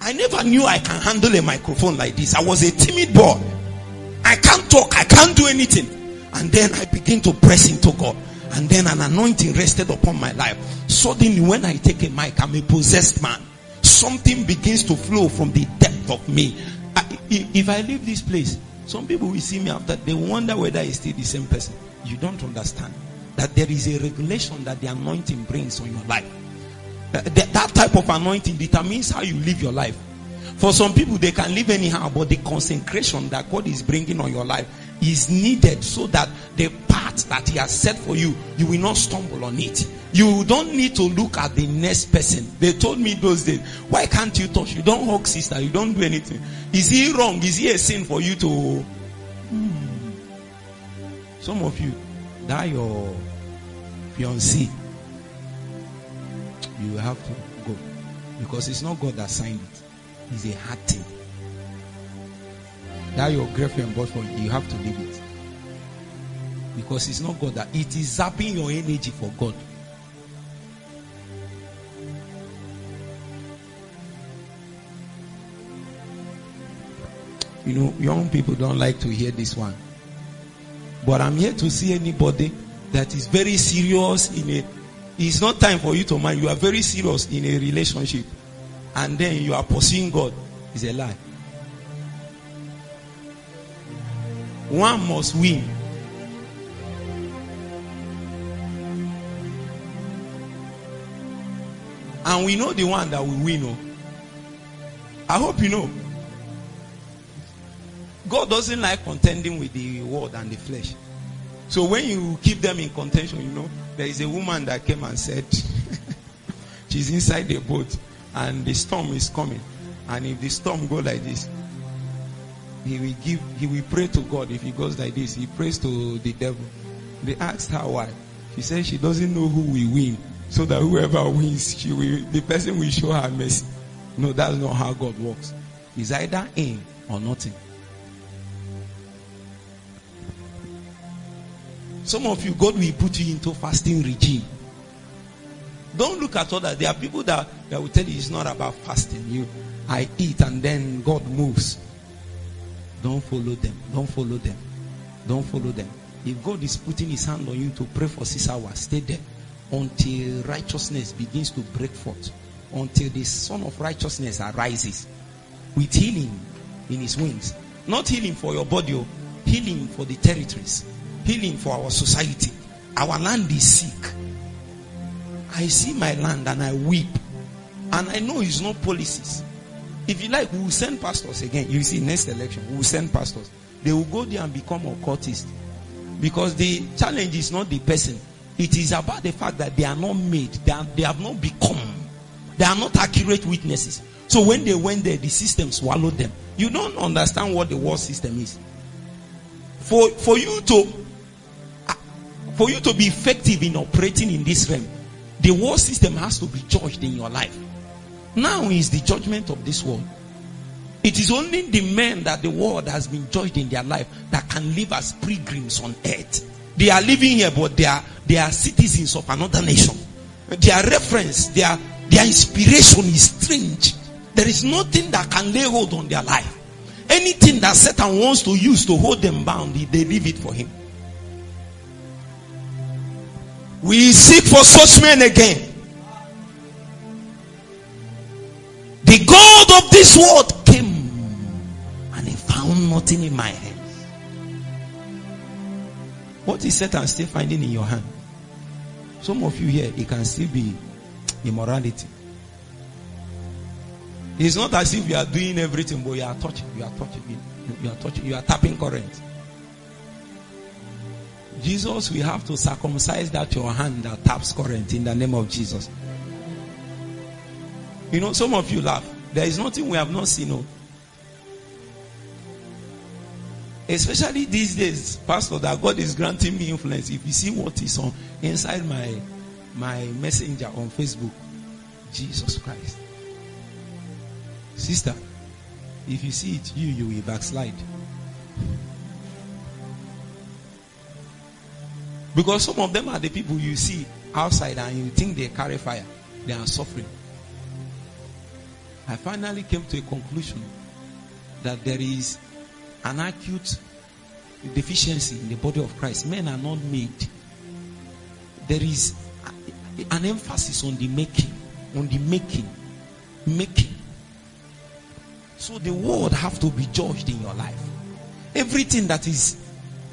I never knew I can handle a microphone like this. I was a timid boy. I can't talk. I can't do anything. And then I begin to press into God. And then an anointing rested upon my life. Suddenly when I take a mic, I'm a possessed man. Something begins to flow from the depth of me. If I leave this place, some people will see me after. They wonder whether it's still the same person. You don't understand that there is a regulation that the anointing brings on your life. That type of anointing determines how you live your life. For some people, they can live anyhow, but the consecration that God is bringing on your life is needed so that the path that He has set for you, you will not stumble on it. You don't need to look at the next person. They told me those days, why can't you touch? You don't hug sister. You don't do anything. Is he wrong? Is he a sin for you to... Some of you, that your fiancé, you have to go. Because it's not God that signed it. It's a hard thing. That your girlfriend bought for you, you have to leave it. Because it's not God that... It is zapping your energy for God. You know, young people don't like to hear this one. But I'm here to see anybody that is very serious in a... It's not time for you to marry. You are very serious in a relationship. And then you are pursuing God. It's a lie. One must win. And we know the one that will win. Oh. I hope you know. God doesn't like contending with the world and the flesh. So when you keep them in contention, you know, there is a woman that came and said, she's inside the boat and the storm is coming. And if the storm goes like this, he will pray to God. If he goes like this, he prays to the devil. They asked her why. She said she doesn't know who will win. So that whoever wins, the person will show her mercy. No, that's not how God works. It's either in or nothing. Some of you, God will put you into fasting regime. Don't look at others. There are people that will tell you it's not about fasting. I eat and then God moves. Don't follow them. Don't follow them. Don't follow them. If God is putting his hand on you to pray for 6 hours, stay there until righteousness begins to break forth. Until the Son of Righteousness arises with healing in his wings. Not healing for your body, healing for the territories. Healing for our society. Our land is sick. I see my land and I weep. And I know it's not policies. If you like, we will send pastors again. You see, next election, we will send pastors. They will go there and become occultists. Because the challenge is not the person. It is about the fact that they are not made. They have not become. They are not accurate witnesses. So when they went there, the system swallowed them. You don't understand what the world system is. For you to be effective in operating in this realm, the world system has to be judged in your life. Now is the judgment of this world. It is only the men that the world has been judged in their life that can live as pilgrims on earth. They are living here, but they are citizens of another nation. Their reference, their inspiration is strange. There is nothing that can lay hold on their life. Anything that Satan wants to use to hold them bound, they leave it for him. We seek for such men again. The God of this world came and he found nothing in my hands. What is Satan still finding in your hand? Some of you here, it can still be immorality. It's not as if you are doing everything, but you are touching, you are tapping current. Jesus, we have to circumcise that your hand that taps current in the name of Jesus. You know, some of you laugh. There is nothing we have not seen. No. Especially these days, Pastor, that God is granting me influence. If you see what is on inside my messenger on Facebook, Jesus Christ. Sister, if you see it, you will backslide. Because some of them are the people you see outside and you think they carry fire. They are suffering. I finally came to a conclusion that there is an acute deficiency in the body of Christ. Men are not made. There is an emphasis on the making. Making. So the word have to be judged in your life. Everything that is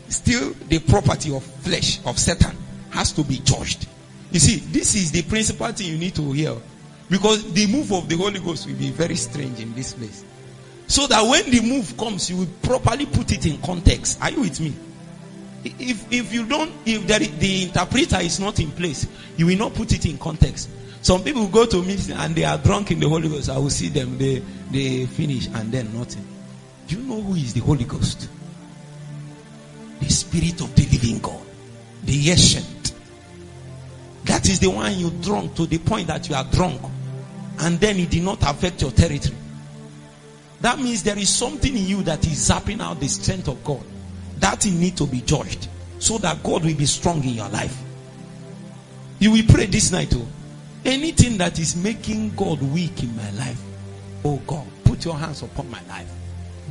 still the property of flesh, of Satan, has to be judged. You see, this is the principal thing you need to hear. Because the move of the Holy Ghost will be very strange in this place. So that when the move comes, you will properly put it in context. Are you with me? If the interpreter is not in place, you will not put it in context. Some people go to meetings and they are drunk in the Holy Ghost. I will see them, they finish and then nothing. Do you know who is the Holy Ghost? The Spirit of the living God. The Ancient. That is the one you drunk to the point that you are drunk. And then it did not affect your territory. That means there is something in you that is zapping out the strength of God. That thing needs to be judged. So that God will be strong in your life. You will pray this night too. Anything that is making God weak in my life, oh God, put your hands upon my life.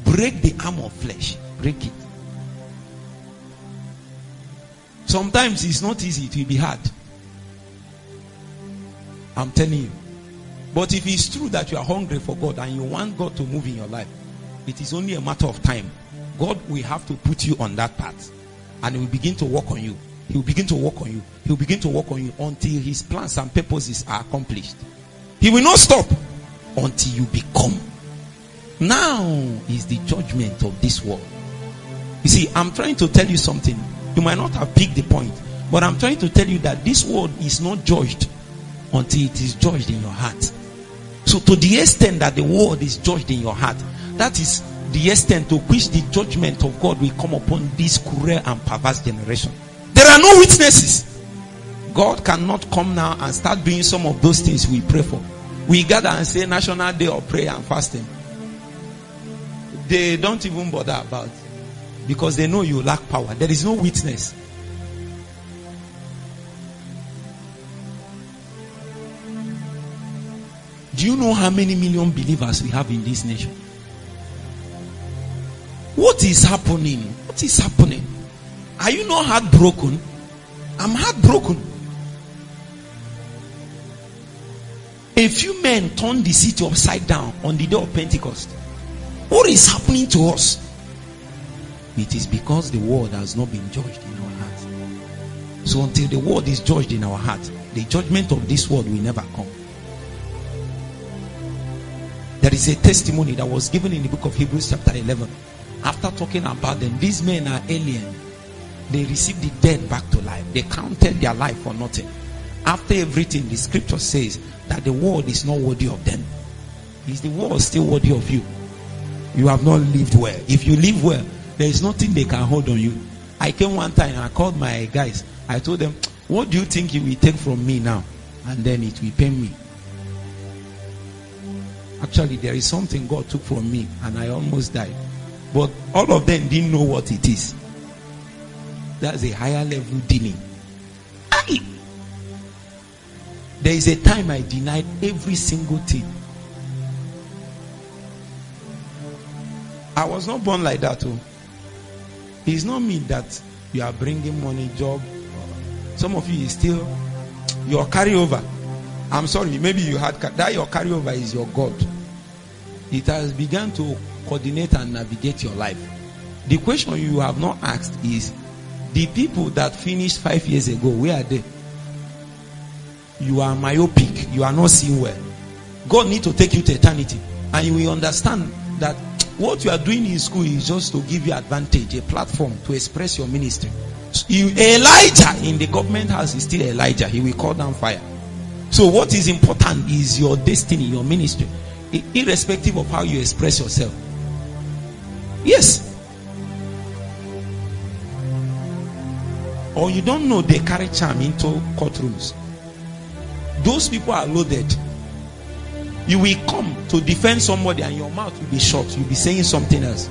Break the arm of flesh. Break it. Sometimes it's not easy, it will be hard. I'm telling you. But if it's true that you are hungry for God and you want God to move in your life, it is only a matter of time. God will have to put you on that path. And He will begin to work on you. He will begin to work on you. He will begin to work on you until His plans and purposes are accomplished. He will not stop until you become. Now is the judgment of this world. You see, I'm trying to tell you something. You might not have picked the point, but I'm trying to tell you that this world is not judged until it is judged in your heart. So to the extent that the world is judged in your heart, that is the extent to which the judgment of God will come upon this cruel and perverse generation. There are no witnesses. God cannot come now and start doing some of those things we pray for. We gather and say National Day of Prayer and Fasting. They don't even bother about it because they know you lack power. There is no witness. Do you know how many million believers we have in this nation? What is happening? What is happening? Are you not heartbroken? I'm heartbroken. A few men turned the city upside down on the day of Pentecost. What is happening to us? It is because the word has not been judged in our heart. So until the word is judged in our heart, the judgment of this world will never come. There is a testimony that was given in the book of Hebrews chapter 11. After talking about them, these men are alien. They received the dead back to life. They counted their life for nothing. After everything, the scripture says that the world is not worthy of them. Is the world still worthy of you? You have not lived well. If you live well, there is nothing they can hold on you. I came one time and I called my guys. I told them, what do you think you will take from me now? And then it will pain me. Actually, there is something God took from me and I almost died. But all of them didn't know what it is. That's a higher level dealing. There is a time I denied every single thing. I was not born like that. Oh. It's not me that you are bringing money, job. Some of you is still your carryover. I'm sorry, maybe you had that. Your carryover is your God. It has begun to coordinate and navigate your life. The question you have not asked is, the people that finished 5 years ago, where are they? You are myopic. You are not seeing well. God needs to take you to eternity. And you will understand that what you are doing in school is just to give you advantage, a platform to express your ministry. Elijah in the government house is still Elijah. He will call down fire. So what is important is your destiny, your ministry, irrespective of how you express yourself. Yes. Or you don't know they carry charm into courtrooms. Those people are loaded. You will come to defend somebody and your mouth will be shut. You'll be saying something else.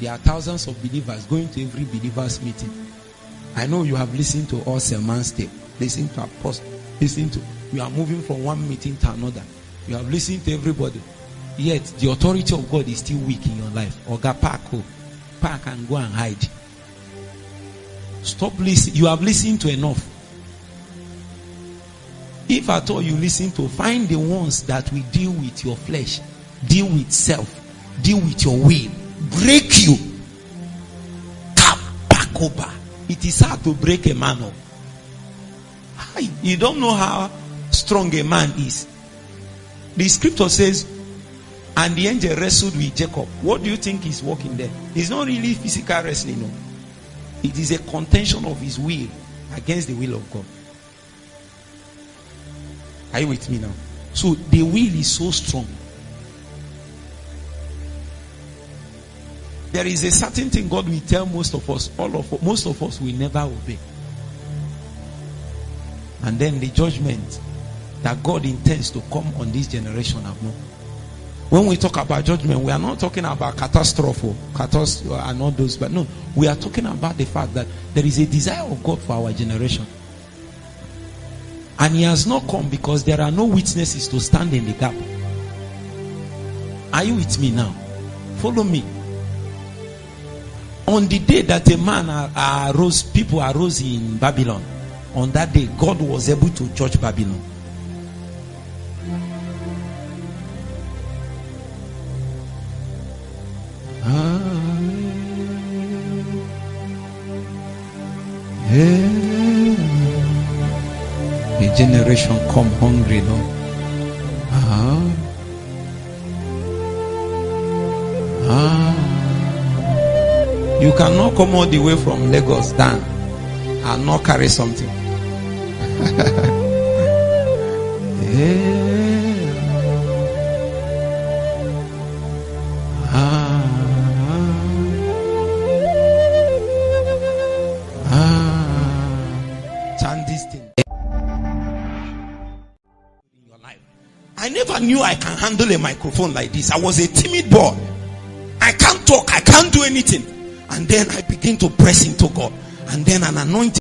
There are thousands of believers going to every believer's meeting. I know you have listened to all sermons tape. Listen to Apostle. Listen to. You are moving from one meeting to another. You have listened to everybody. Yet the authority of God is still weak in your life. Oga park and go and hide. Stop listening. You have listened to enough. If at all you listen to, find the ones that will deal with your flesh, deal with self, deal with your will, break you. Kapakoba. It is hard to break a man up. You don't know how strong a man is. The scripture says, and the angel wrestled with Jacob. What do you think is working there? It's not really physical wrestling, no. It is a contention of his will against the will of God. Are you with me now? So the will is so strong. There is a certain thing God will tell most of us, most of us will never obey. And then the judgment that God intends to come on this generation have known. When we talk about judgment, we are not talking about catastrophe and all those, but no, we are talking about the fact that there is a desire of God for our generation. And he has not come because there are no witnesses to stand in the gap. Are you with me now? Follow me. On the day that a man arose, people arose in Babylon. On that day, God was able to judge Babylon. The generation come hungry, no? You cannot come all the way from Lagos down and not carry something. Chant this thing. In your life. I never knew I can handle a microphone like this. I was a timid boy. I can't talk. I can't do anything. And then I begin to press into God. And then an anointing